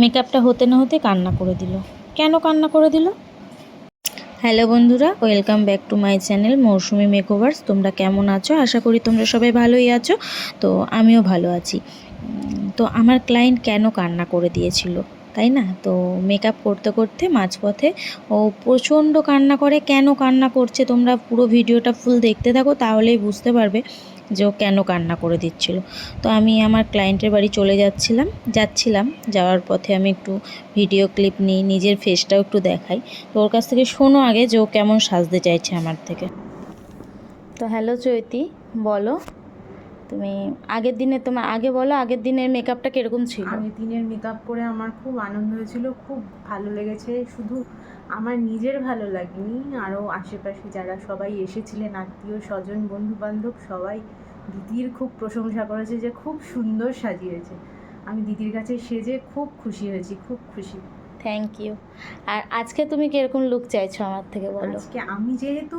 মেকআপটা হতে না হতে কান্না করে দিল। কেন কান্না করে দিল? হ্যালো বন্ধুরা, welcome back to my channel Moushumi makeovers. তোমরা কেমন আছো? আশা করি তোমরা সবাই ভালোই আছো। তো আমিও ভালো আছি। তো আমার ক্লায়েন্ট কেন কান্না করে দিয়েছিল, তাই না? তো মেকআপ করতে করতে মাঝপথে ও প্রচণ্ড কান্না করে। কেন কান্না করছে তোমরা পুরো ভিডিওটা ফুল দেখতে থাকো, তাহলেই বুঝতে পারবে যে ও কেন কান্না করে দিচ্ছিল। তো আমি আমার ক্লায়েন্টের বাড়ি চলে যাচ্ছিলাম। যাওয়ার পথে আমি একটু ভিডিও ক্লিপ নিই, নিজের ফেসটাও একটু দেখাই। তো ওর কাছ থেকে শোনো আগে যে ও কেমন সাজতে চাইছে আমার থেকে। তো হ্যালো চৈতি, বলো তুমি আগের দিনের মেকআপটা কীরকম ছিল? আগের দিনের মেকআপ করে আমার খুব আনন্দ হয়েছিল, খুব ভালো লেগেছে। শুধু আমার নিজের ভালো লাগেনি, আরও আশেপাশে যারা সবাই এসেছিলেন, আত্মীয় স্বজন বন্ধু বান্ধব সবাই দিদির খুব প্রশংসা করেছে যে খুব সুন্দর সাজিয়েছে। আমি দিদির কাছে সেজে খুব খুশি হয়েছি, খুব খুশি। Thank you. আর আজকে তুমি কীরকম লুক চাইছো আমার থেকে বলো? আজকে আমি যেহেতু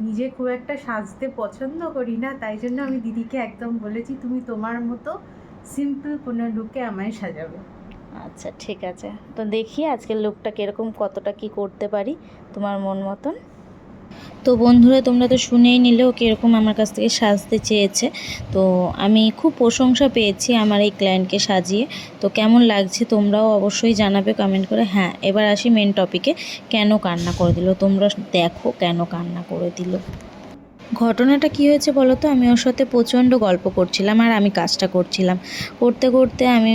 নিজে খুব একটা সাজতে পছন্দ করি না, তাই জন্য আমি দিদিকে একদম বলেছি তুমি তোমার মতো সিম্পল কোনো লুকে আমায় সাজাবে। আচ্ছা ঠিক আছে, তো দেখি আজকের লুকটা কীরকম, কতটা কি করতে পারি তোমার মন মতন। তো বন্ধুরা, তোমরা তো শুনেই নিলে ও কীরকম আমার কাছ থেকে সাজতে চেয়েছে। তো আমি খুব প্রশংসা পেয়েছি আমার এই ক্লায়েন্টকে সাজিয়ে। তো কেমন লাগছে তোমরাও অবশ্যই জানাবে কমেন্ট করে। হ্যাঁ, এবার আসি মেন টপিকে। কেন কান্না করে দিল তোমরা দেখো, কেন কান্না করে দিল। ঘটনাটা কি হয়েছে বলো তো? আমি ওর সাথে প্রচণ্ড গল্প করছিলাম আর আমি কাজটা করছিলাম। করতে করতে আমি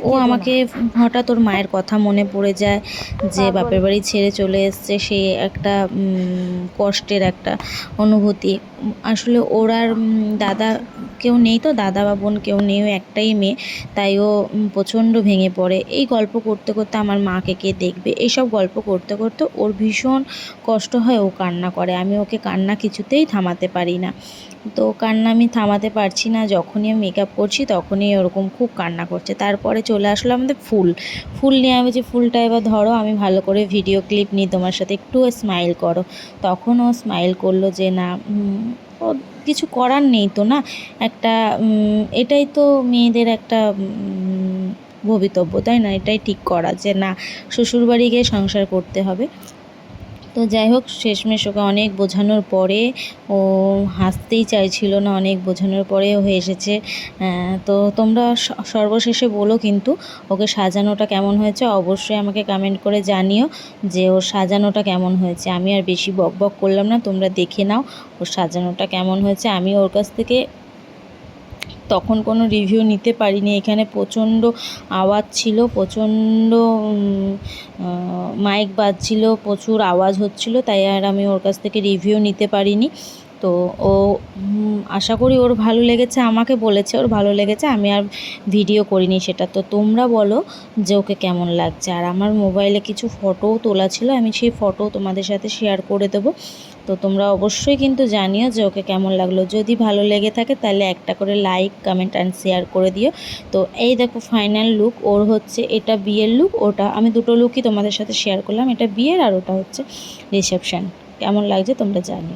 ও আমাকে হঠাৎ ওর মায়ের কথা মনে পড়ে যায় যে বাপের বাড়ি ছেড়ে চলে এসছে, সেই একটা কষ্টের একটা অনুভূতি। আসলে ওর আর দাদা কেউ নেই, তো দাদা বা বোন কেউ নেই, ও একটাই মেয়ে। তাই ও প্রচণ্ড ভেঙে পড়ে। এই গল্প করতে করতে আমার মাকে কে দেখবে, এইসব গল্প করতে করতে ওর ভীষণ কষ্ট হয়, ও কান্না করে। আমি ওকে কান্না কিছুতেই থামাতে পারি না। তো কান্না আমি থামাতে পারছি না, যখনই আমি মেকআপ করছি তখনই ওরকম খুব কান্না করছে। তারপরে চলে আসলো আমাদের ফুল নিয়ে। আমি যে ফুলটা এবার ধরো, আমি ভালো করে ভিডিও ক্লিপ নিই তোমার সাথে, একটু স্মাইল করো। তখন ও স্মাইল করলো যে না, ও কিছু করার নেই তো না, একটা এটাই তো মেয়েদের একটা ভবিতব্য, তাই না? এটাই ঠিক করা যে না, শ্বশুরবাড়ি গিয়ে সংসার করতে হবে। তো যাই হোক, শেষমেশ ওকে অনেক বোঝানোর পরে ও হাসতেই চাইছিল না। অনেক বোঝানোর পরে ও এসেছে। তো তোমরা সর্বশেষে বলো কিন্তু ওকে সাজানোটা কেমন হয়েছে, অবশ্যই আমাকে কমেন্ট করে জানিও যে ওর সাজানোটা কেমন হয়েছে। আমি আর বেশি বকবক করলাম না, তোমরা দেখে নাও ওর সাজানোটা কেমন হয়েছে। আমি ওর কাছ থেকে তখন কোনো রিভিউ নিতে পারিনি, এখানে প্রচণ্ড আওয়াজ ছিল, প্রচণ্ড মাইক বাজছিল, প্রচুর আওয়াজ হচ্ছিল, তাই আর আমি ওর কাছ থেকে রিভিউ নিতে পারিনি। তো ও আশা করি ওর ভালো লেগেছে, আমাকে বলেছে ওর ভালো লেগেছে, আমি আর ভিডিও করিনি সেটা। তো তোমরা বলো যে ওকে কেমন লাগছে। আর আমার মোবাইলে কিছু ফটোও তোলা ছিল, আমি সেই ফটো তোমাদের সাথে শেয়ার করে দেবো। তো তোমরা অবশ্যই কিন্তু জানিও যে ওকে কেমন লাগলো। যদি ভালো লেগে থাকে তাহলে একটা করে লাইক, কমেন্ট অ্যান্ড শেয়ার করে দিও। তো এই দেখো ফাইনাল লুক ওর হচ্ছে, এটা বিয়ের লুক, ওটা আমি দুটো লুকই তোমাদের সাথে শেয়ার করলাম, এটা বিয়ের আর ওটা হচ্ছে রিসেপশন। কেমন লাগছে তোমরা জানিও।